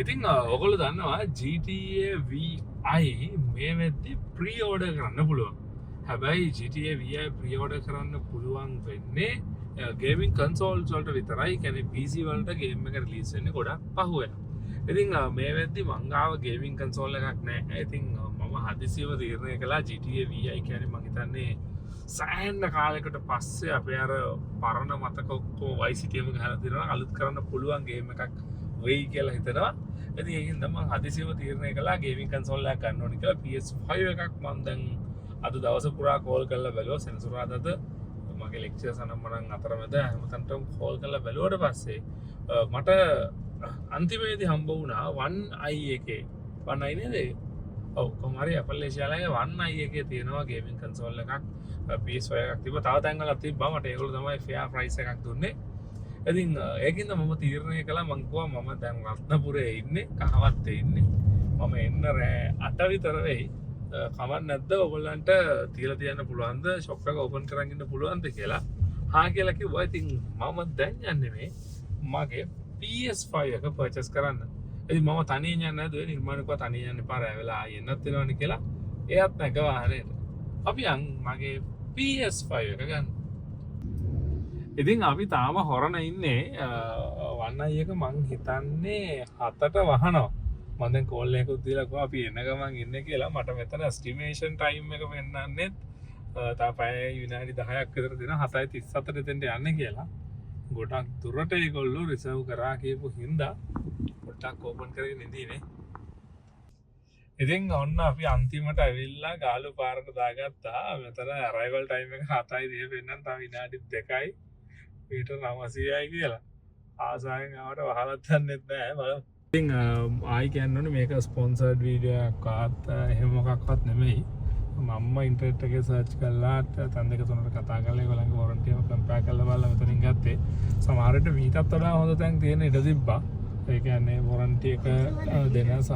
ඉතින් ඔගොල්ලෝ දන්නවා GTA VI මේ වෙද්දි ප්‍රී ඕඩර් කරන්න පුළුවන්. හැබැයි GTA VI ප්‍රී ඕඩර් කරන්න පුළුවන් වෙන්නේ ගේමින් කන්සෝල්ස් වලට විතරයි. කියන්නේ PC වලට ගේම් එක රිලීස් වෙන්නේ ගොඩක් පහුවෙන. ඉතින් මේ වෙද්දි මං ගාව ගේමින් කන්සෝල් එකක් නැහැ. ඉතින් මම හදිසියව තීරණය කළා GTA VI කියන්නේ මං හිතන්නේ සෑහෙන කාලයකට පස්සේ අපේ අර පරණ මතක ඔක්කොම Vice City එකම ගහලා තියෙනවා අලුත් කරන්න පුළුවන් ගේම් එකක් වෙයි කියලා හිතනවා. ඉතින් ඒකින් තමයි හදිසියව තීරණය කළා ගේමින් කන්සෝල් එකක් ගන්න ඕනේ කියලා. PS5 එකක් මම දැන් අද දවස පුරා කෝල් කරලා බැලුවා. සෙනසුරාදාද මගේ ලෙක්චර්ස් අනම්මනම් අතරමැද හැමතැනටම කෝල් කරලා බැලුවට පස්සේ මට අන්තිමේදී හම්බ වුණා 1i එකේ 1i නේද? ඔව් කොහොම හරි Apple ඒෂියාලගේ 1i එකේ තියෙනවා ගේමින් කන්සෝල් එකක්. PS5 එකක් තිබ්බා. තව තැන්වල තිබ්බා. මට ඒගොල්ලෝ තමයි ෆෙයා ප්‍රයිස් එකක් දුන්නේ. ඉතින් ඒකින්ද මම තීරණය කළා මං කිව්වා මම දැන් රත්නපුරේ ඉන්නේ කහවත්තේ ඉන්නේ. මම එන්න රෑ 8 විතර වෙයි. කමක් නැද්ද ඔයගොල්ලන්ට තියලා තියන්න පුළුවන්ද? ෂොප් එක ඕපන් කරන් ඉන්න පුළුවන්ද කියලා. හා කියලා කිව්වා. ඉතින් මම දැන් යන්නේ මේ මගේ PS5 එක පර්චේස් කරන්න. ඉතින් මම තනියෙන් යන්නේ නැද්ද? ඒ නිර්මාණකව තනියෙන් යන්න එපා රෑ වෙලා ආයෙ එන්නත් වෙනවනේ කියලා. එයත් නැග වාහනේට. අපි යන් මගේ PS5 එක ගන්න. ඉතින් අපි තාම හොරණ ඉන්නේ 1i එක මං හිතන්නේ 7ට වහනවා. මම දැන් කෝල් එකකුත් දීලා කිව්වා අපි එන ගමන් ඉන්නේ කියලා. මට මෙතන එස්ටිමේෂන් ටයිම් එක වෙන්නන්නේ තා පැය විනාඩි 10ක් විතර දෙනවා 7:37 දෙතෙන්ට යන්නේ කියලා. ගොඩක් දුරට ඒගොල්ලෝ රිසර්ව් කරා කියපු හින්දා පොඩ්ඩක් ඕපන් කරගෙන ඉඳීනේ. ඉතින් ඔන්න අපි අන්තිමට ඇවිල්ලා ගාලු පාරට දාගත්තා. මෙතන අරයිවල් ටයිම් එක 7යි දිහා වෙනනම් තව විනාඩි 2යි මීටර් 900යි කියලා. ආසාවෙන් ආවට වහලත් යන්නෙත් නෑ බලමු. ඉතින් ආයි කියන්න ඕනේ මේක ස්පොන්සර්ඩ් වීඩියෝ එකක්වත් එහෙම මොකක්වත් නෙමෙයි. මම ඉන්ටර්නෙට් එකේ සර්ච් කළා තන් දෙක තුනකට කතා කරලා ඒගොල්ලන්ගේ වොරන්ටි එක කම්පෙයාර් කරලා බලලා මෙතනින් ගත්තේ. සමහර විට මීටත් වඩා හොඳ තැන් තියෙන ඉඩ තිබ්බා. ඒ කියන්නේ වොරන්ටි එක දෙන සහ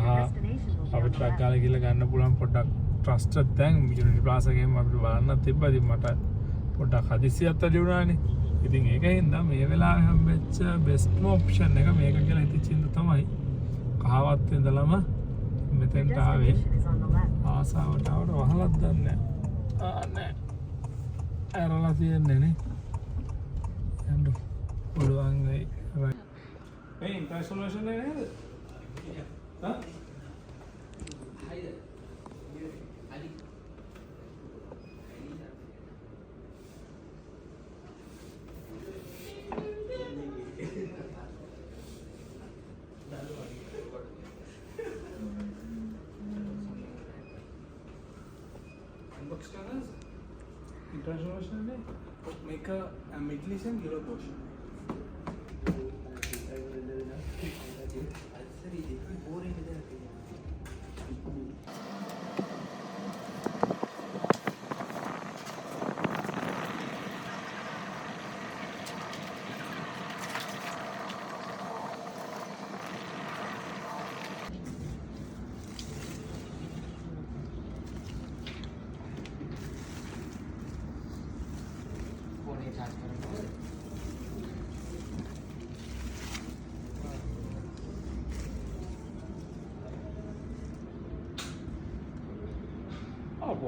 අපිට ට්‍රක් ගාලා ගිහලා ගන්න පුළුවන් පොඩ්ඩක් ට්‍රස්ටඩ් තැන් යුනිටි ප්ලාසා එකේම අපිට බලන්නත් තිබ්බා. ඉතින් මට පොඩ්ඩක් හදිසියක් ඇති වුණානේ. ඉතින් ඒකින්ද මේ වෙලාවේ හම්බෙච්ච බෙස්ට්ම ඔප්ෂන් එක මේක කියලා හිතච්ච ඉඳ තමයි කහවත් ඉඳලම මෙතෙන්ට ආවේ. ආසාවට ආවට වහලක් දන්නේ නැහැ. ඇරලා තියන්නේ නේ. යන්න පුළුවන් වෙයි. මේ ඉන්ටර්නැෂනල් නේද? හා? International make a Middle East and Europe ocean.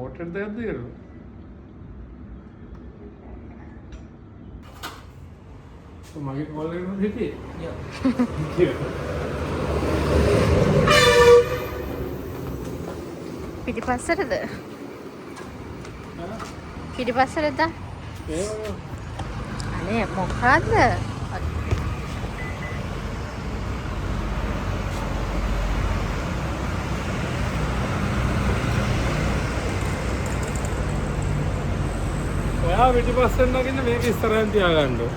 water there. So mage call කරනවා හිතේ. පිටිපස්සටද? පිටිපස්සටද? අනේ මොකද්ද? ඔයා පිටිපස්සෙන් නගින්න මේක ඉස්සරහින් තියාගන්න ඕන.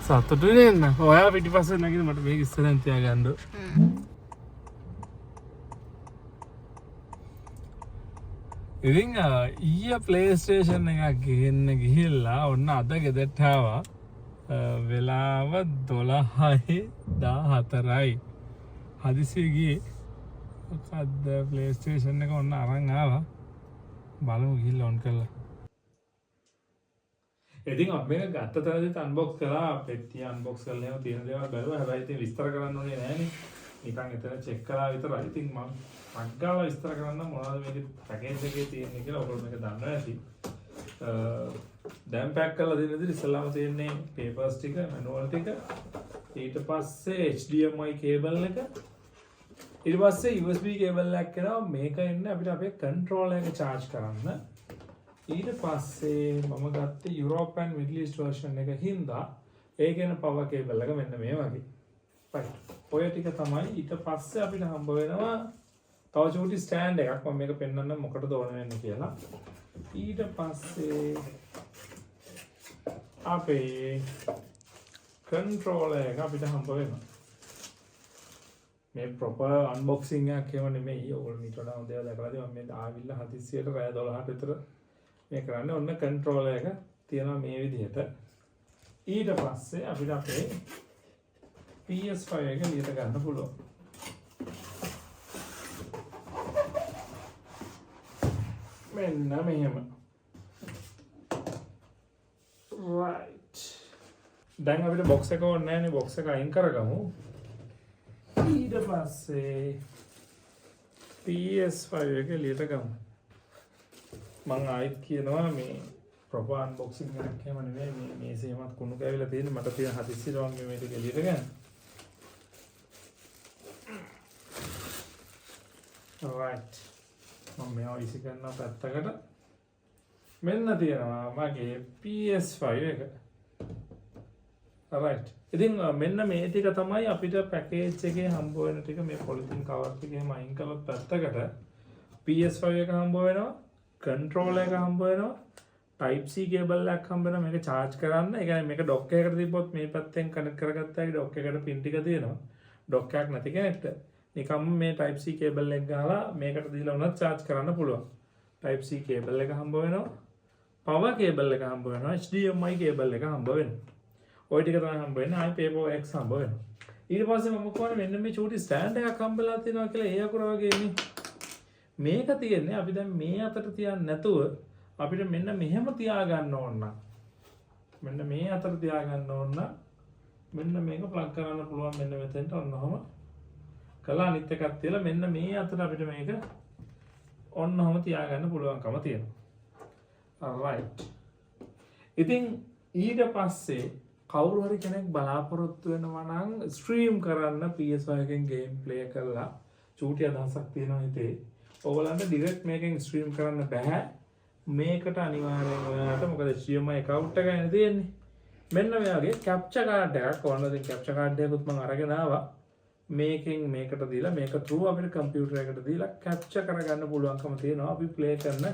සතුටුයි නේද? ඔයා පිටිපස්සෙන් නගින්න මට මේක ඉස්සරහින් තියාගන්න ඕන. ඉතින් ඊයේ PlayStation එකක් ගෙන්න ගිහිල්ලා ඔන්න අද ගෙදරට ආවා. වෙලාව 12:14යි. හදිසියෙ ගියේ මොකද්ද PlayStation එක ඔන්න අරන් ආවා. බලමු ගිහිල්ලා ඔන් කරලා. ඉතින් අපි මේක ගත්ත තැනදීත් අන්බොක්ස් කළා. පෙට්ටිය අන්බොක්ස් කරලා එහෙම තියෙන දේවල් බැලුවා. හැබැයි ඉතින් විස්තර කරන්න ඕනේ නෑනේ. නිකන් එතන චෙක් කරලා විතරයි. ඉතින් මම මග්ගාව විස්තර කරන්න මොනවද මේකේ පැකේජ් එකේ තියෙන්නේ කියලා ඔයගොල්ලෝ මේක දන්නවා ඇති. දැන් පැක් කරලා දෙන විදිහට ඉස්සෙල්ලාම තියෙන්නේ පේපර්ස් ටික, මැනුවල් ටික. ඊට පස්සේ HDMI කේබල් එක. ඊට පස්සේ USB කේබල් එකක් එනවා. මේක එන්නේ අපිට අපේ කන්ට්‍රෝලර් එක charge කරන්න. ඊට පස්සේ මම ගත්තේ Europe and middle east version එක හින්දා ඒකේන පවර් කේබල් එක මෙන්න මේ වගේ. right. ඔය ටික තමයි ඊට පස්සේ අපිට හම්බ වෙනවා තව චූටි ස්ටෑන්ඩ් එකක්. මම මේක පෙන්වන්න මොකටද ඕන වෙන්නේ කියලා. ඊට පස්සේ අපේ කන්ට්‍රෝලර් එක අපිට හම්බ වෙනවා. මේ ප්‍රොපර් අන්බොක්සිං එකක් එහෙම නෙමෙයි. ඔයගොල්ලෝ මීට වඩා හොඳ ඒවා දැකලාද මම මේ ආවිල්ලා හදිස්සියට රෑ 12ට විතර මේ කරන්නේ. ඔන්න කන්ට්‍රෝලර් එක තියෙනවා මේ විදිහට. ඊට පස්සේ අපිට අපේ PS5 එක ලියට ගන්න පුළුවන්. මෙන්න මෙහෙම. right. දැන් අපිට box එක ඕනේ නැහැ නේ. box එක අයින් කරගමු. ඊට පස්සේ PS5 එක ලියට ගමු. මම ආයෙත් කියනවා මේ ප්‍රොපර් අන්බොක්සිං එකක් එහෙම නෙමෙයි. මේ මේසෙමත් කුණු කැවිලා තියෙන්නේ. මට තියෙන හදිස්සියට මම මේ ටික එළියට ගන්න. right. මම මේවා ඉසි කරනවා පැත්තකට. මෙන්න තියෙනවා මගේ PS5 එක. right. ඉතින් මෙන්න මේ ටික තමයි අපිට පැකේජ් එකේ හම්බ වෙන ටික. මේ පොලිතින් කවර් ටික එහෙම අයින් කළොත් පැත්තකට PS5 එක හම්බ වෙනවා. කන්ට්‍රෝලර් එක හම්බ වෙනවා. Type C කේබල් එකක් හම්බ වෙනවා මේක charge කරන්න. ඒ කියන්නේ මේක dock එකකට තිබ්බොත් මේ පැත්තෙන් connect කරගත්තා වගේ dock එකට pin ටික තියෙනවා. dock එකක් නැති කෙනෙක්ට නිකම්ම මේ Type C කේබල් එක ගහලා මේකට දීලා උනත් charge කරන්න පුළුවන්. Type C කේබල් එක හම්බ වෙනවා. power කේබල් එක හම්බ වෙනවා. HDMI කේබල් එක හම්බ වෙනවා. ඔය ටික තමයි හම්බ වෙන්නේ. ආයි paper X හම්බ වෙනවා. ඊට පස්සේ මම කොහොමද මෙන්න මේ චූටි ස්ටෑන්ඩ් එකක් හම්බලා තියෙනවා කියලා ඒ අකුර වගේ නේ. මේක තියෙන්නේ අපි දැන් මේ අතට තියන්න නැතුව අපිට මෙන්න මෙහෙම තියාගන්න ඕන නම් මෙන්න මේ අතට තියාගන්න ඕන නම් මෙන්න මේක ප්ලග් කරන්න පුළුවන් මෙන්න මෙතෙන්ට ඔන්නවම කළා අනිත් එකක් තියලා මෙන්න මේ අතට අපිට මේක ඔන්නවම තියාගන්න පුළුවන්කම තියෙනවා. right. ඉතින් ඊට පස්සේ කවුරු හරි කෙනෙක් බලාපොරොත්තු වෙනවා නම් ස්ට්‍රීම් කරන්න PS5 එකෙන් ගේම් ප්ලේ කරලා චූටි අදහසක් තියෙනවා හිතේ. ඔයගලන්ට ඩිරෙක්ට් මේකෙන් ස්ට්‍රීම් කරන්න බෑ. මේකට අනිවාර්යයෙන් ඔයාලට මොකද HDMI account එක ගන්න තියෙන්නේ. මෙන්න මේ වගේ capture card එකක් ඕනද දැන් capture card එකකුත් මම අරගෙන ආවා. මේකෙන් මේකට දීලා මේක through අපිට computer එකට දීලා capture කරගන්න පුළුවන්කම තියෙනවා අපි play කරන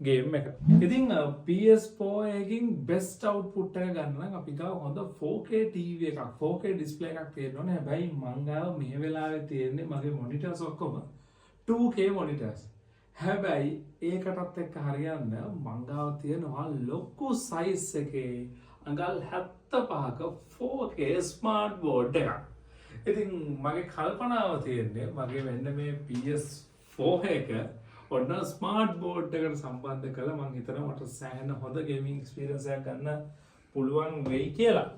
game එක. ඉතින් PS4 එකකින් best output එක ගන්න නම් අපි ගාව හොඳ 4K TV එකක් 4K display එකක් තියෙන්න ඕනේ. හැබැයි මං ගාව මේ වෙලාවේ තියෙන්නේ මගේ monitors ඔක්කොම 2K monitors. හැබැයි ඒකටත් එක්ක හරියන්න මං ගාව තියෙනවා ලොකු size එකේ අඟල් 75ක 4K smart board එකක්. ඉතින් මගේ කල්පනාව තියෙන්නේ මගේ වෙන්න මේ PS4 එක ඔන්න ස්මාර්ට් බෝඩ් එකට සම්බන්ධ කළා මම හිතනවා මට සෑහෙන හොඳ ගේමිං එක්ස්පීරියන්ස් එකක් ගන්න පුළුවන් වෙයි කියලා.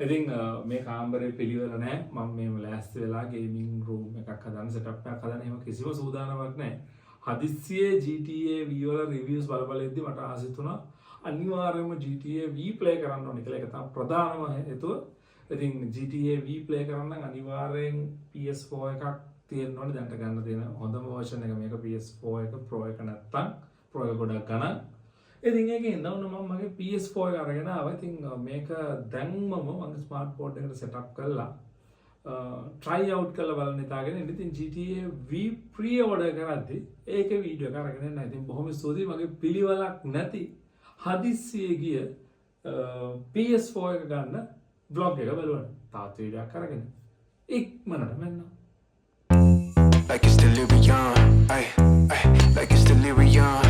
ඉතින් මේ කාමරේ පිළිවෙල නැහැ. මම මේව ලෑස්ති වෙලා ගේමිං රූම් එකක් හදන්න සෙටප් එකක් හදන්න එහෙම කිසිම සූදානමක් නැහැ. හදිස්සියේ GTA V වල රිවිව්ස් බලද්දී මට ආස හිතුණා අනිවාර්යයෙන්ම GTA V ප්ලේ කරන්න ඕනේ කියලා. ඒක තමයි ප්‍රධානම හේතුව. ඉතින් GTA V ප්ලේ කරන්න නම් අනිවාර්යෙන් PS4 එකක් තියෙන්න ඕනේ. දැන්ට ගන්න තියෙන හොඳම version එක මේක PS4 එක Pro එක නැත්තම් Pro එක ගොඩක් ගණන්. ඉතින් ඒකේ ඉඳන් මම මගේ PS4 එක අරගෙන ආවා. ඉතින් මේක දැන්මම මගේ ස්මාර්ට් බෝඩ් එකට setup කරලා try out කරලා බලන්න හිතාගෙන ඉන්නේ. ඉතින් GTA V pre-order කරද්දී ඒකේ වීඩියෝ එක අරගෙන එන්න. ඉතින් බොහොම ස්තුතියි මගේ පිළිවෙලක් නැති හදිස්සියේ ගිය PS4 එක ගන්න vlog එක බලන්න. තාත් වීඩියෝ එකක් අරගෙන ඉක්මනට මෙන්න like it's delirium, ay, like it's delirium.